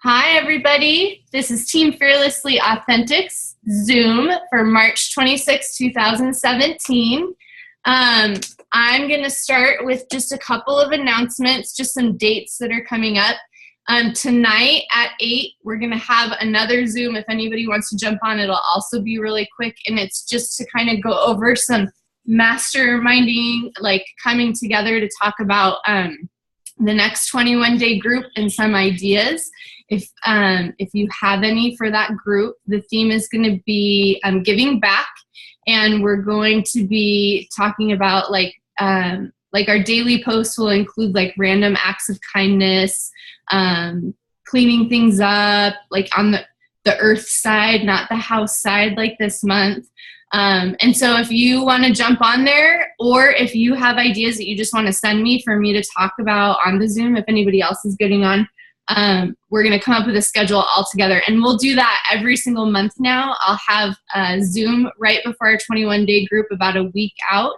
Hi, everybody. This is Team Fearlessly Authentics Zoom for March 26, 2017. I'm going to start with just a couple of announcements, just some dates that are coming up. Tonight at 8, we're going to have another Zoom. If anybody wants to jump on, it'll also be really quick, and it's just to kind of go over some masterminding, like coming together to talk about the next 21-day group and some ideas. If you have any for that group, the theme is going to be giving back, and we're going to be talking about like our daily posts will include like random acts of kindness, cleaning things up, like on the earth side, not the house side, like this month. And so if you want to jump on there, or if you have ideas that you just want to send me for me to talk about on the Zoom, if anybody else is getting on, we're going to come up with a schedule all together, and we'll do that every single month now. I'll have a Zoom right before our 21-day group about a week out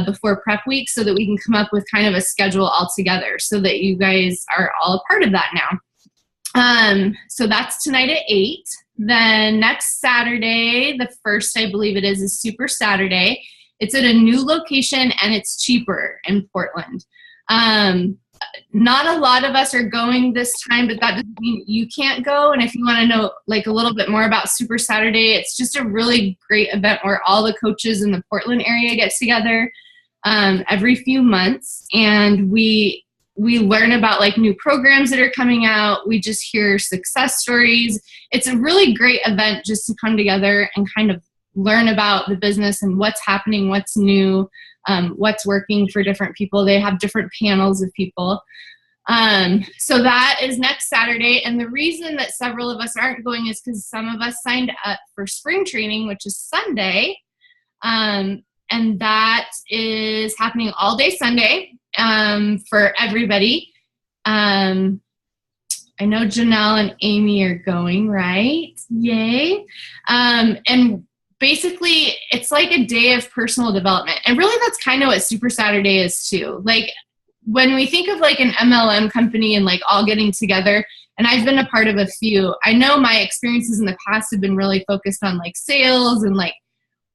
before prep week, so that we can come up with kind of a schedule all together so that you guys are all a part of that now. So that's tonight at 8. Then next Saturday, the 1st, I believe it is Super Saturday. It's at a new location, and it's cheaper in Portland. Not a lot of us are going this time, but that doesn't mean you can't go. And if you want to know like a little bit more about Super Saturday, it's just a really great event where all the coaches in the Portland area get together every few months, and we learn about like new programs that are coming out. We just hear success stories. It's a really great event just to come together and kind of learn about the business and what's happening, what's new, what's working for different people. They have different panels of people. So that is next Saturday. And the reason that several of us aren't going is because some of us signed up for spring training, which is Sunday. And that is happening all day Sunday for everybody. I know Janelle and Amy are going, right? Yay. And basically, it's like a day of personal development. And really, that's kind of what Super Saturday is too. Like, when we think of like an MLM company and like all getting together, and I've been a part of a few, I know my experiences in the past have been really focused on like sales and like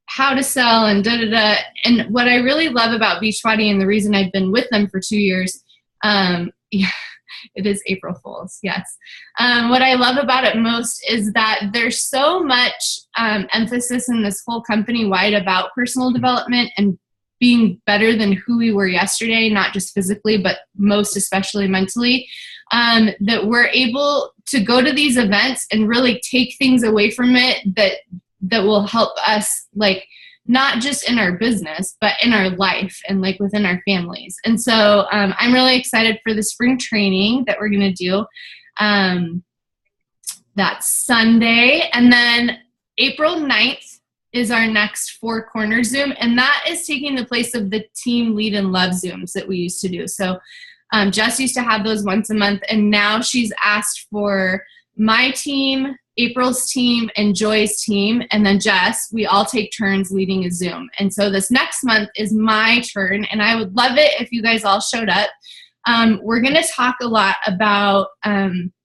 how to sell and da-da-da. And what I really love about Beachbody, and the reason I've been with them for 2 years, yeah, it is April Fool's, yes. What I love about it most is that there's so much emphasis in this whole company-wide about personal development and being better than who we were yesterday, not just physically, but most especially mentally, that we're able to go to these events and really take things away from it that will help us, like, not just in our business, but in our life and like within our families. And so I'm really excited for the spring training that we're going to do. That's Sunday. And then April 9th is our next Four Corner Zoom. And that is taking the place of the Team Lead and Love Zooms that we used to do. So Jess used to have those once a month. And now she's asked for my team, April's team, and Joy's team, and then Jess, we all take turns leading a Zoom. And so this next month is my turn, and I would love it if you guys all showed up. We're going to talk a lot about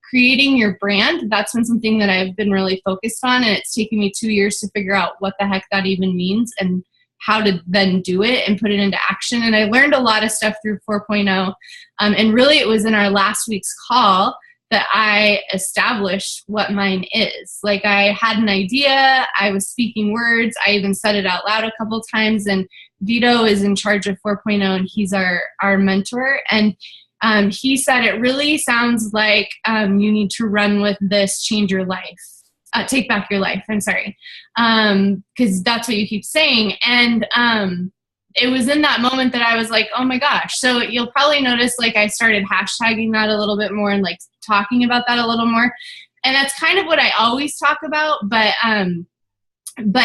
creating your brand. That's been something that I've been really focused on, and it's taken me 2 years to figure out what the heck that even means and how to then do it and put it into action. And I learned a lot of stuff through 4.0, and really it was in our last week's call that I established what mine is. Like, I had an idea, I was speaking words, I even said it out loud a couple times, and Vito is in charge of 4.0, and he's our mentor. And he said, it really sounds like you need to run with this, change your life. Take back your life, I'm sorry. Because that's what you keep saying. And it was in that moment that I was like, oh my gosh. So you'll probably notice like I started hashtagging that a little bit more and like talking about that a little more. And that's kind of what I always talk about. But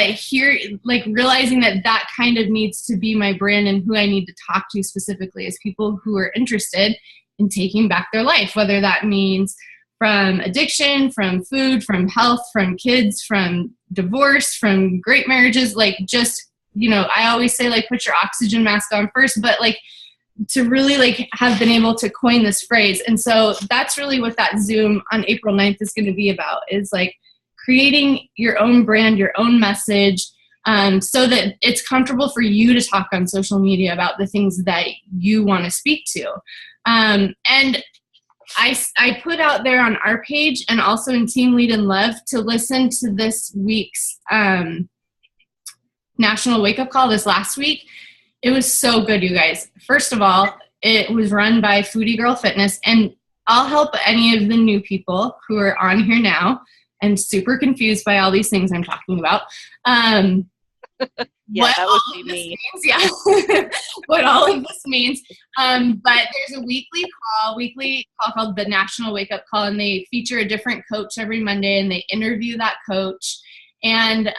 here, like realizing that kind of needs to be my brand, and who I need to talk to specifically is people who are interested in taking back their life, whether that means from addiction, from food, from health, from kids, from divorce, from great marriages, like just, you know, I always say like put your oxygen mask on first, but like to really like have been able to coin this phrase. And so that's really what that Zoom on April 9th is going to be about, is like creating your own brand, your own message, so that it's comfortable for you to talk on social media about the things that you want to speak to. And I put out there on our page and also in Team Lead and Love to listen to this week's National Wake Up Call this last week. It was so good, you guys. First of all, it was run by Foodie Girl Fitness, and I'll help any of the new people who are on here now and super confused by all these things I'm talking about. Yeah, that would be me. What all of this means. But there's a weekly call called the National Wake Up Call, and they feature a different coach every Monday, and they interview that coach. And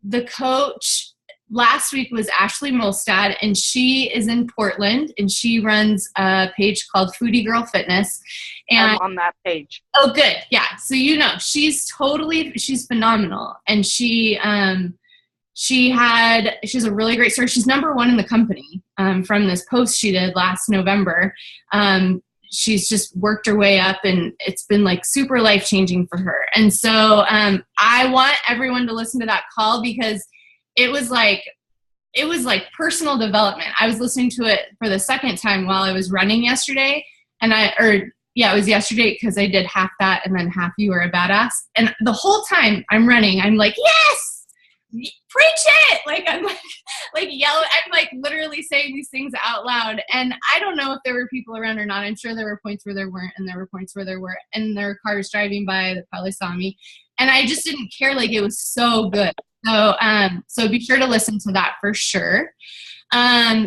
the coach last week was Ashley Molstad, and she is in Portland, and she runs a page called Foodie Girl Fitness. And I'm on that page. Oh, good. Yeah. So, she's phenomenal. And she has a really great story. She's number one in the company from this post she did last November. She's just worked her way up, and it's been like super life-changing for her. And so I want everyone to listen to that call, because it was like personal development. I was listening to it for the second time while I was running yesterday, it was yesterday, because I did half that and then half You Are a Badass. And the whole time I'm running, I'm like, yes, preach it. Like I'm like yelling. I'm like literally saying these things out loud. And I don't know if there were people around or not. I'm sure there were points where there weren't, and there were points where there were, and there were cars driving by that probably saw me. And I just didn't care. Like, it was so good. So be sure to listen to that for sure.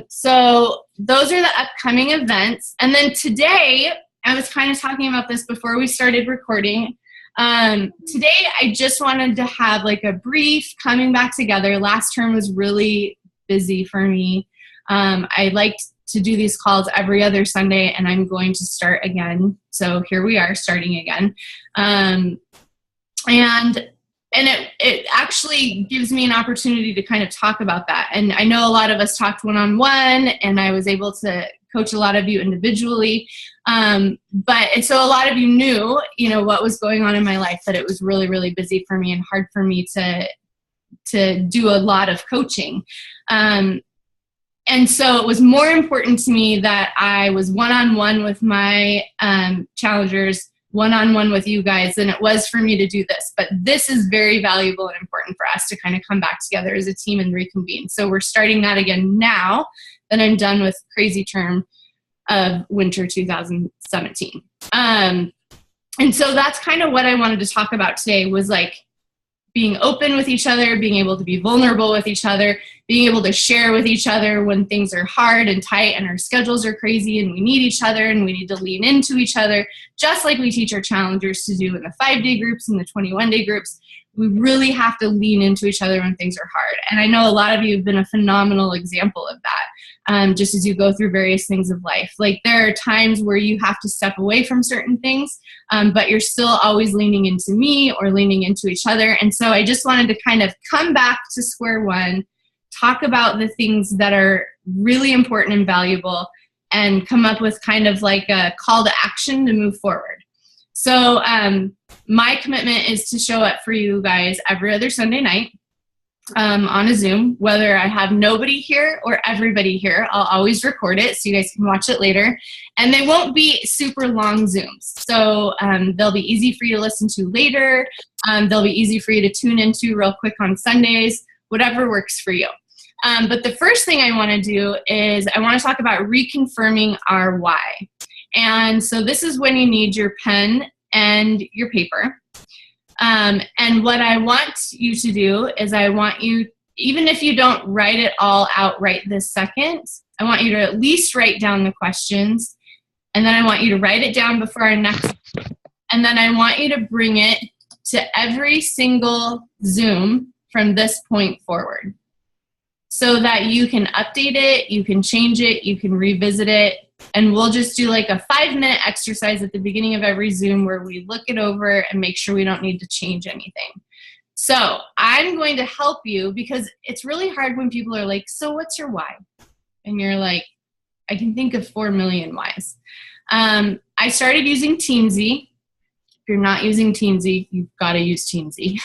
So those are the upcoming events. And then today, I was kind of talking about this before we started recording. Today, I just wanted to have like a brief coming back together. Last term was really busy for me. I liked to do these calls every other Sunday, and I'm going to start again. So here we are starting again. And it actually gives me an opportunity to kind of talk about that. And I know a lot of us talked one-on-one, and I was able to coach a lot of you individually. And so a lot of you knew, what was going on in my life, that it was really, really busy for me and hard for me to do a lot of coaching. And so it was more important to me that I was one-on-one with my challengers, one-on-one with you guys, than it was for me to do this. But this is very valuable and important for us to kind of come back together as a team and reconvene. So we're starting that again now that I'm done with crazy term of winter 2017. And so that's kind of what I wanted to talk about today, was like being open with each other, being able to be vulnerable with each other, being able to share with each other when things are hard and tight and our schedules are crazy and we need each other and we need to lean into each other, just like we teach our challengers to do in the 5-day groups and the 21-day groups. We really have to lean into each other when things are hard. And I know a lot of you have been a phenomenal example of that, just as you go through various things of life. Like, there are times where you have to step away from certain things, but you're still always leaning into me or leaning into each other. And so I just wanted to kind of come back to square one, talk about the things that are really important and valuable, and come up with kind of like a call to action to move forward. So my commitment is to show up for you guys every other Sunday night on a Zoom, whether I have nobody here or everybody here. I'll always record it so you guys can watch it later. And they won't be super long Zooms. So they'll be easy for you to listen to later. They'll be easy for you to tune into real quick on Sundays, whatever works for you. But the first thing I want to do is I want to talk about reconfirming our why. And so this is when you need your pen and your paper. And what I want you to do is I want you, even if you don't write it all out right this second, I want you to at least write down the questions. And then I want you to write it down before our next. And then I want you to bring it to every single Zoom from this point forward, so that you can update it, you can change it, you can revisit it. And we'll just do like a 5-minute exercise at the beginning of every Zoom where we look it over and make sure we don't need to change anything. So I'm going to help you, because it's really hard when people are like, so what's your why? And you're like, I can think of 4 million whys. I started using Teamzy. If you're not using Teamzy, you've got to use Teamzy.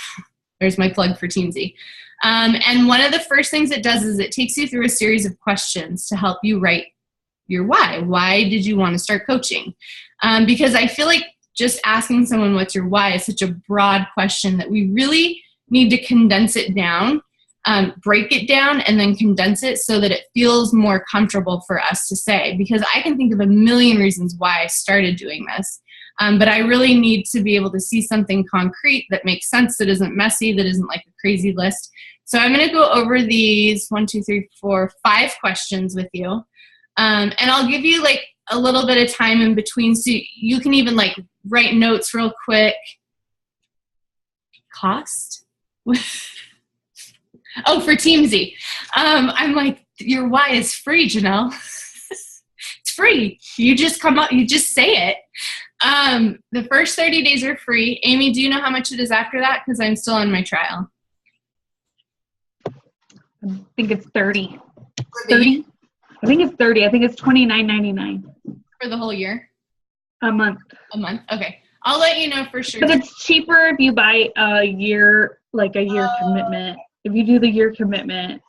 There's my plug for Teamzy. And one of the first things it does is it takes you through a series of questions to help you write your why. Why did you want to start coaching? Because I feel like just asking someone what's your why is such a broad question that we really need to condense it down, break it down, and then condense it so that it feels more comfortable for us to say. Because I can think of a million reasons why I started doing this. But I really need to be able to see something concrete that makes sense, that isn't messy, that isn't like a crazy list. So I'm going to go over these 1, 2, 3, 4, 5 questions with you. And I'll give you like a little bit of time in between so you can even like write notes real quick. Cost? Oh, for Teamzy. I'm like, your why is free, Janelle. It's free. You just come up, you just say it. The first 30 days are free. Amy, do you know how much it is after that? Because I'm still on my trial. I think it's 30. 30? I think it's 30. I think it's $29.99. For the whole year? A month. A month? Okay. I'll let you know for sure. But it's cheaper if you buy a year, like a year commitment. If you do the year commitment,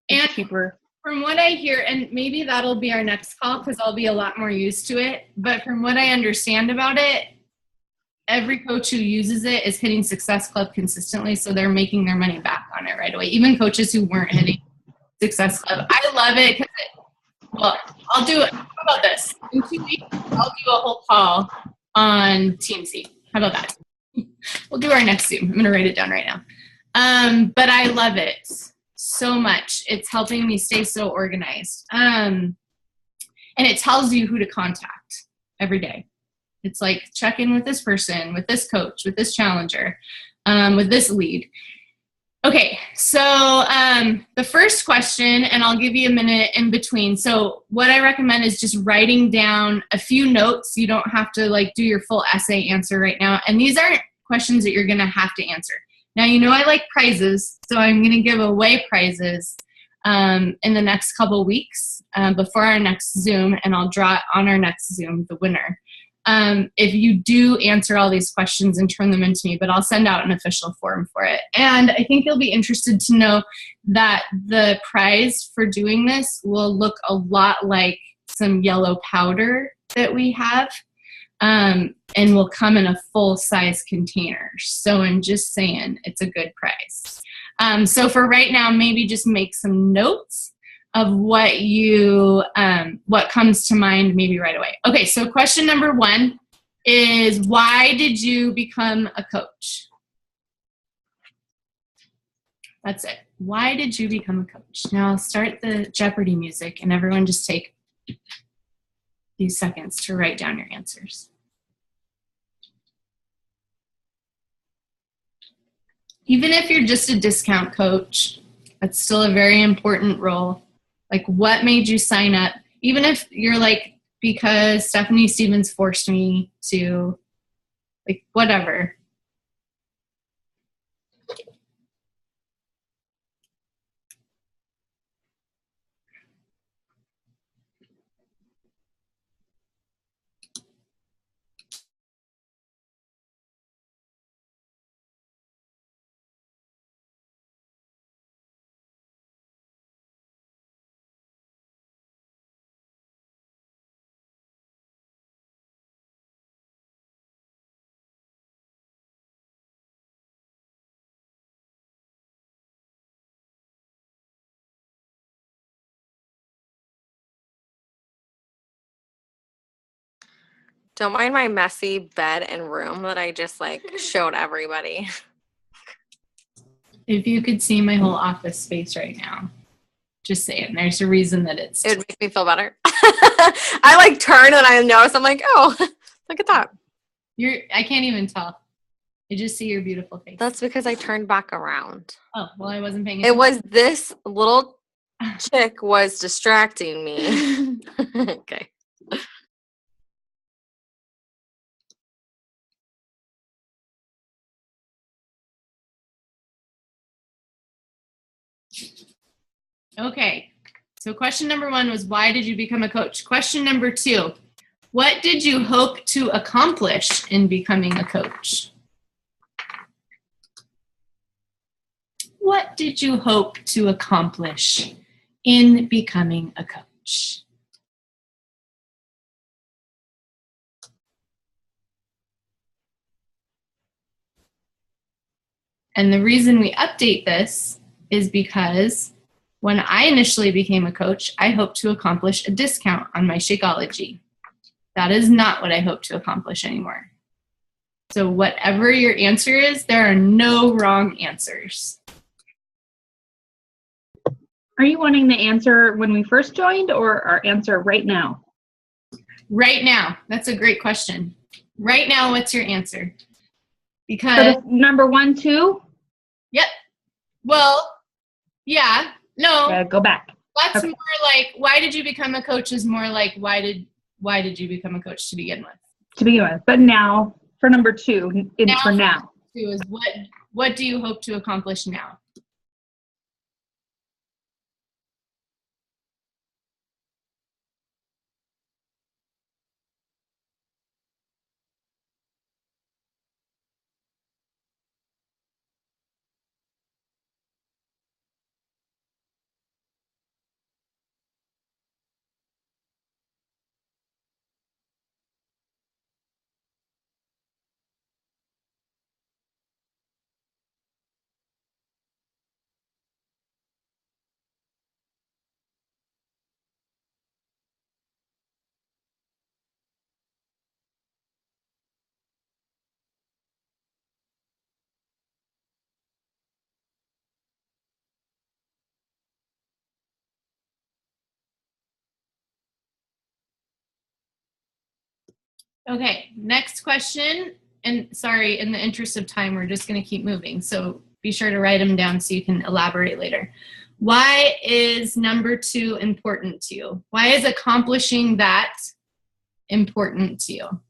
it's cheaper. From what I hear, and maybe that'll be our next call because I'll be a lot more used to it, but from what I understand about it, every coach who uses it is hitting Success Club consistently, so they're making their money back on it right away. Even coaches who weren't hitting Success Club. I love it because well, I'll do it. How about this? In 2 weeks, I'll do a whole call on Teamzy. How about that? We'll do our next Zoom. I'm going to write it down right now. But I love it so much. It's helping me stay so organized. And it tells you who to contact every day. It's like, check in with this person, with this coach, with this challenger, with this lead. Okay, so the first question, and I'll give you a minute in between. So what I recommend is just writing down a few notes. You don't have to like do your full essay answer right now. And these aren't questions that you're going to have to answer. Now, you know I like prizes, so I'm going to give away prizes in the next couple weeks before our next Zoom, and I'll draw on our next Zoom the winner. If you do answer all these questions and turn them into me, but I'll send out an official form for it. And I think you'll be interested to know that the prize for doing this will look a lot like some yellow powder that we have. And will come in a full-size container. So I'm just saying it's a good price. So for right now, maybe just make some notes of what comes to mind maybe right away. Okay, so question number 1 is, why did you become a coach? That's it. Why did you become a coach? Now I'll start the Jeopardy music and everyone just take a few seconds to write down your answers. Even if you're just a discount coach, that's still a very important role. Like, what made you sign up? Even if you're like, because Stephanie Stevens forced me to, like, whatever. Don't mind my messy bed and room that I just like showed everybody. If you could see my whole office space right now, just saying, there's a reason that It would make me feel better. I like turn and I notice, I'm like, oh, look at that. I can't even tell. I just see your beautiful face. That's because I turned back around. Oh, well, I wasn't paying attention. It was this little chick was distracting me. Okay. Okay, So question number 1 was, why did you become a coach? Question number 2, what did you hope to accomplish in becoming a coach? What did you hope to accomplish in becoming a coach? And the reason we update this is because when I initially became a coach, I hoped to accomplish a discount on my Shakeology. That is not what I hope to accomplish anymore. So whatever your answer is, there are no wrong answers. Are you wanting the answer when we first joined or our answer right now? Right now, that's a great question. Right now, what's your answer? So Because, the number 1, 2? yep. Well, yeah, no, Go back. that's Okay. more like, why did you become a coach is more like, why did you become a coach to begin with? To begin with. But now, for number 2, for now. Two is what do you hope to accomplish now? Okay, next question. And sorry, in the interest of time, we're just going to keep moving. So be sure to write them down so you can elaborate later. Why is number 2 important to you? Why is accomplishing that important to you?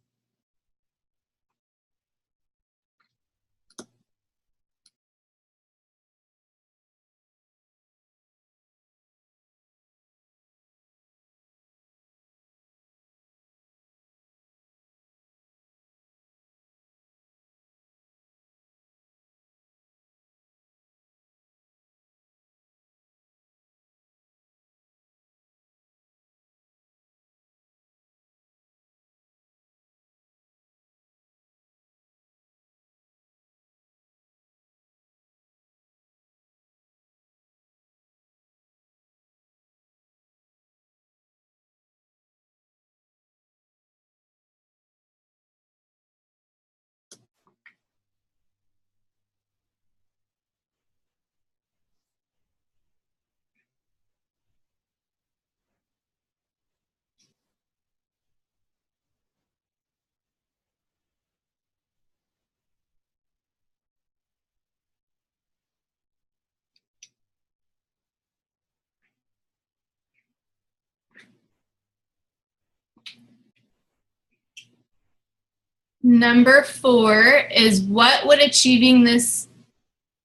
Number 4 is, what would achieving this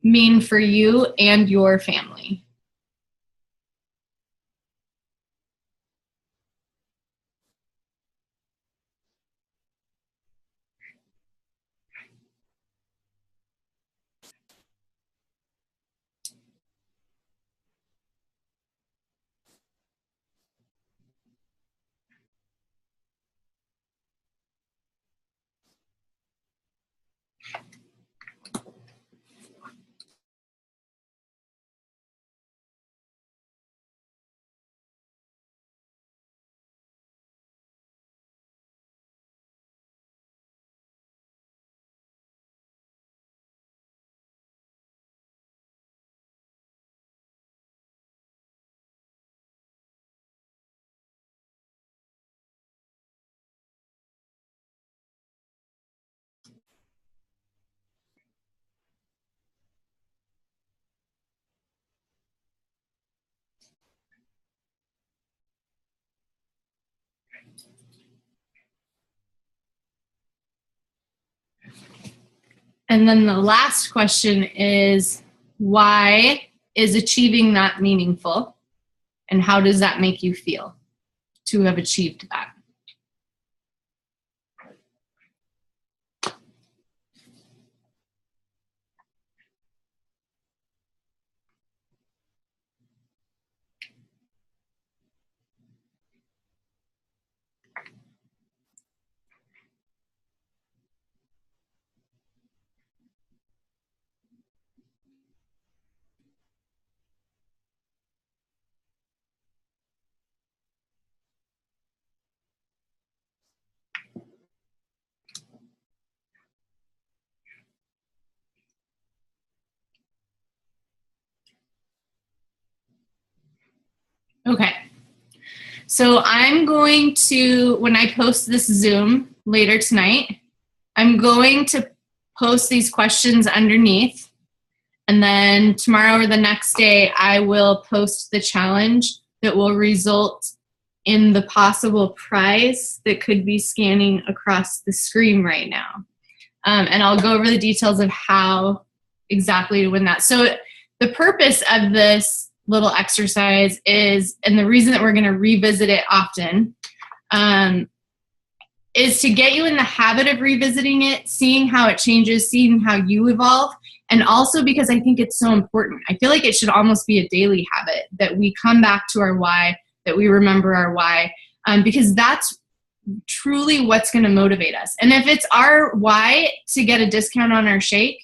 mean for you and your family? And then the last question is, why is achieving that meaningful? And how does that make you feel to have achieved that? Okay. So I'm going to, when I post this Zoom later tonight, I'm going to post these questions underneath. And then tomorrow or the next day, I will post the challenge that will result in the possible prize that could be scanning across the screen right now. And I'll go over the details of how exactly to win that. So the purpose of this little exercise is, and the reason that we're going to revisit it often, is to get you in the habit of revisiting it, seeing how it changes, seeing how you evolve, and also because I think it's so important. I feel like it should almost be a daily habit that we come back to our why, that we remember our why, because that's truly what's going to motivate us. And if it's our why to get a discount on our shake,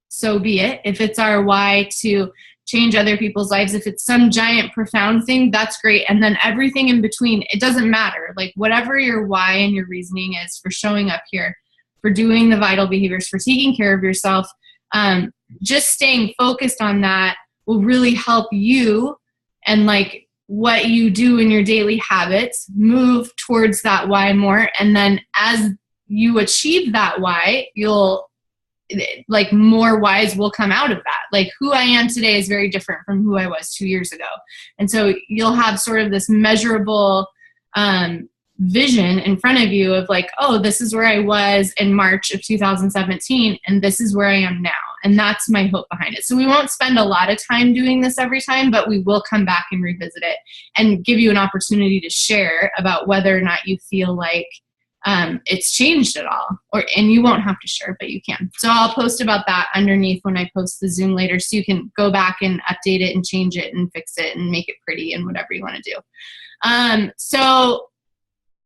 so be it. If it's our why to change other people's lives, if it's some giant profound thing, that's great. And then everything in between, it doesn't matter. Like whatever your why and your reasoning is for showing up here, for doing the vital behaviors, for taking care of yourself, just staying focused on that will really help you and like what you do in your daily habits move towards that why more. And then as you achieve that why, you'll like more whys will come out of that. Like who I am today is very different from who I was 2 years ago. And so you'll have sort of this measurable vision in front of you of like, oh, this is where I was in March of 2017 and this is where I am now. And that's my hope behind it. So we won't spend a lot of time doing this every time, but we will come back and revisit it and give you an opportunity to share about whether or not you feel like it's changed at all, and you won't have to share, but you can. So I'll post about that underneath when I post the Zoom later, so you can go back and update it and change it and fix it and make it pretty and whatever you want to do. So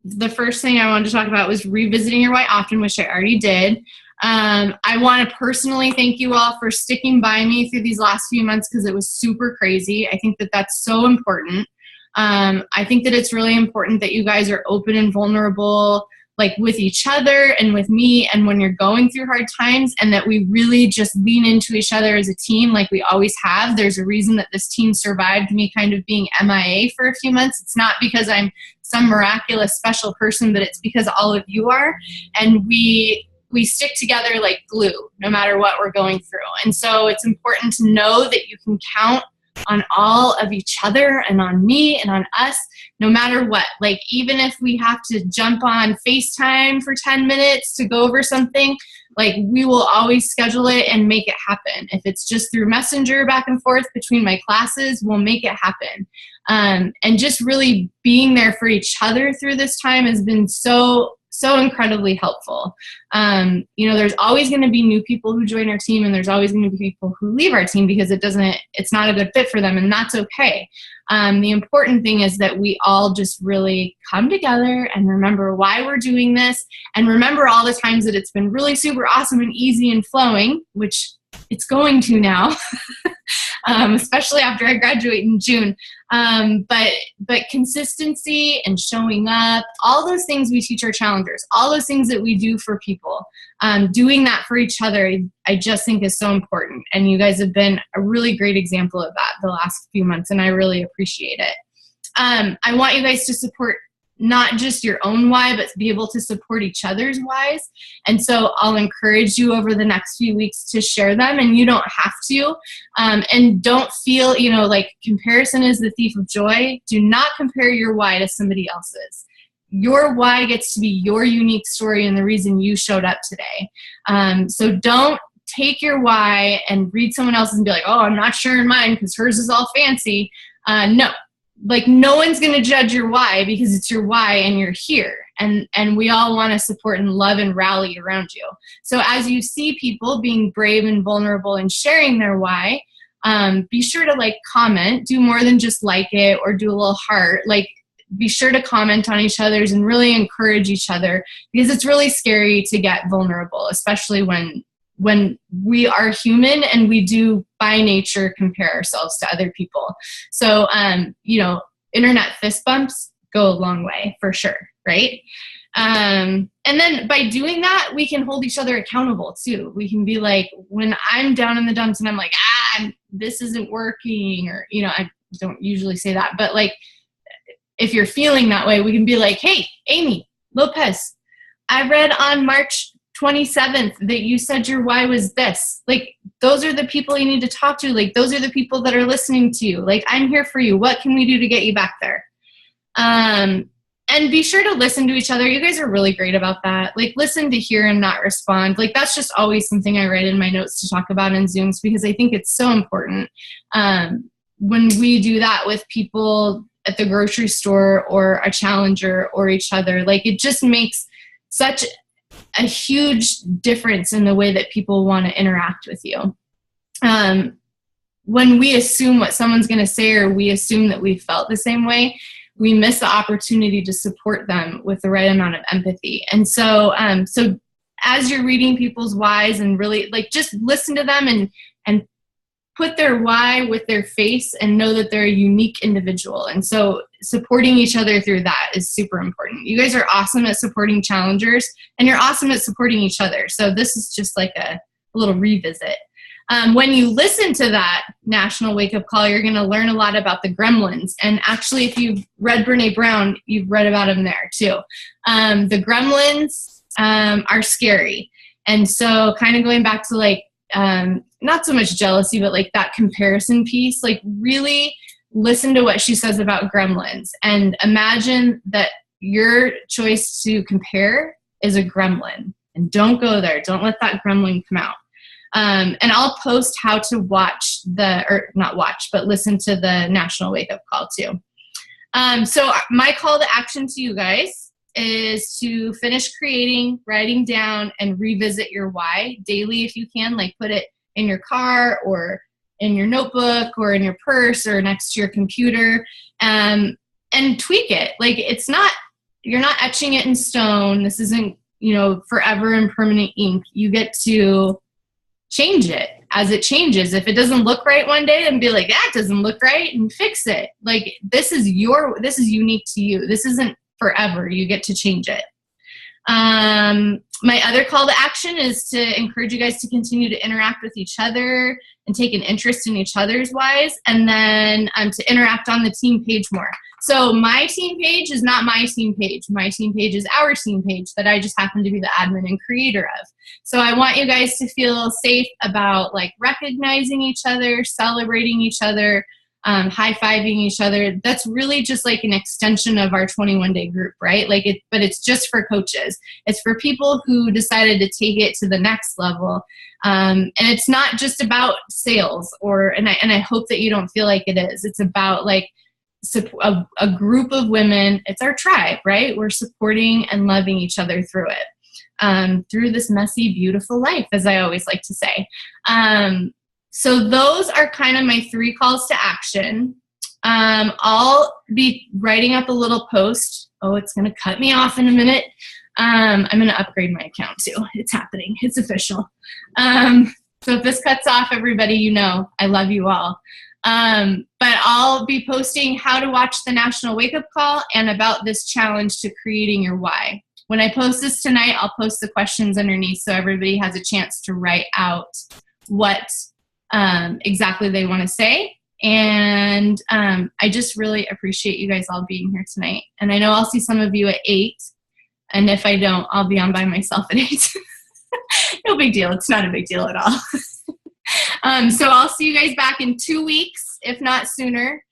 the first thing I wanted to talk about was revisiting your why often, which I already did. I want to personally thank you all for sticking by me through these last few months because it was super crazy. I think that that's so important. I think that it's really important that you guys are open and vulnerable, like with each other and with me, and when you're going through hard times, and that we really just lean into each other as a team like we always have. There's a reason that this team survived me kind of being MIA for a few months. It's not because I'm some miraculous special person, but it's because all of you are, and we stick together like glue no matter what we're going through. And so it's important to know that you can count on all of each other and on me and on us, no matter what. Like even if we have to jump on FaceTime for 10 minutes to go over something, like we will always schedule it and make it happen. If it's just through Messenger back and forth between my classes, we'll make it happen. And just really being there for each other through this time has been so incredibly helpful. There's always going to be new people who join our team, and there's always going to be people who leave our team because it's not a good fit for them, and that's okay. The important thing is that we all just really come together and remember why we're doing this, and remember all the times that it's been really super awesome and easy and flowing, which it's going to now, especially after I graduate in June. But consistency and showing up, all those things we teach our challengers, all those things that we do for people, doing that for each other, I just think is so important. And you guys have been a really great example of that the last few months, and I really appreciate it. I want you guys to support not just your own why, but to be able to support each other's whys. And so I'll encourage you over the next few weeks to share them, and you don't have to. And don't feel, like comparison is the thief of joy. Do not compare your why to somebody else's. Your why gets to be your unique story and the reason you showed up today. So don't take your why and read someone else's and be like, oh, I'm not sharing mine because hers is all fancy. No. like no one's going to judge your why because it's your why and you're here. And we all want to support and love and rally around you. So as you see people being brave and vulnerable and sharing their why, be sure to like comment, do more than just like it or do a little heart. Like be sure to comment on each other's and really encourage each other, because it's really scary to get vulnerable, especially when we are human and we do by nature compare ourselves to other people. So, internet fist bumps go a long way for sure. Right. And then by doing that, we can hold each other accountable too. We can be like, when I'm down in the dumps and I'm like, this isn't working, or, I don't usually say that, but like, if you're feeling that way, we can be like, hey, Amy Lopez, I read on March 27th that you said your why was this. Like, those are the people you need to talk to. Like, those are the people that are listening to you. Like, I'm here for you. What can we do to get you back there? And be sure to listen to each other. You guys are really great about that. Like, listen to hear and not respond. Like, that's just always something I write in my notes to talk about in Zooms, because I think it's so important. When we do that with people at the grocery store or a challenger or each other, like, it just makes such a huge difference in the way that people want to interact with you. When we assume what someone's going to say, or we assume that we felt the same way, we miss the opportunity to support them with the right amount of empathy. And so as you're reading people's whys, and really like just listen to them and put their why with their face and know that they're a unique individual. And so supporting each other through that is super important. You guys are awesome at supporting challengers, and you're awesome at supporting each other. So this is just like a little revisit. When you listen to that National Wake Up Call, you're going to learn a lot about the gremlins. And actually, if you've read Brene Brown, you've read about them there too. The gremlins are scary. And so kind of going back to like, not so much jealousy, but like that comparison piece, like really listen to what she says about gremlins and imagine that your choice to compare is a gremlin, and don't go there. Don't let that gremlin come out. And I'll post how to listen to the National Wake Up Call too. So my call to action to you guys is to finish creating, writing down, and revisit your why daily if you can. Like, put it in your car or in your notebook or in your purse or next to your computer, and tweak it. Like, you're not etching it in stone. This isn't, forever and permanent ink. You get to change it as it changes. If it doesn't look right one day, then be like, that doesn't look right, and fix it. Like, this is unique to you. This isn't forever. You get to change it. My other call to action is to encourage you guys to continue to interact with each other and take an interest in each other's whys, and then to interact on the team page more. So my team page is not my team page. My team page is our team page that I just happen to be the admin and creator of. So I want you guys to feel safe about like recognizing each other, celebrating each other, high-fiving each other. That's really just like an extension of our 21-day group, right? But it's just for coaches. It's for people who decided to take it to the next level. And it's not just about sales and I hope that you don't feel like it is. It's about like a group of women. It's our tribe, right? We're supporting and loving each other through it, through this messy, beautiful life, as I always like to say. So those are kind of my 3 calls to action. I'll be writing up a little post. Oh, it's going to cut me off in a minute. I'm going to upgrade my account too. It's happening. It's official. So if this cuts off, everybody, I love you all. But I'll be posting how to watch the National Wake Up Call and about this challenge to creating your why. When I post this tonight, I'll post the questions underneath so everybody has a chance to write out what exactly they want to say. And I just really appreciate you guys all being here tonight. And I know I'll see some of you at 8. And if I don't, I'll be on by myself at 8. No big deal. It's not a big deal at all. So I'll see you guys back in 2 weeks, if not sooner,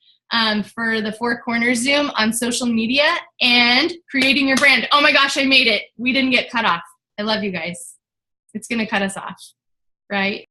for the Four Corners Zoom on social media and creating your brand. Oh my gosh, I made it. We didn't get cut off. I love you guys. It's going to cut us off, right?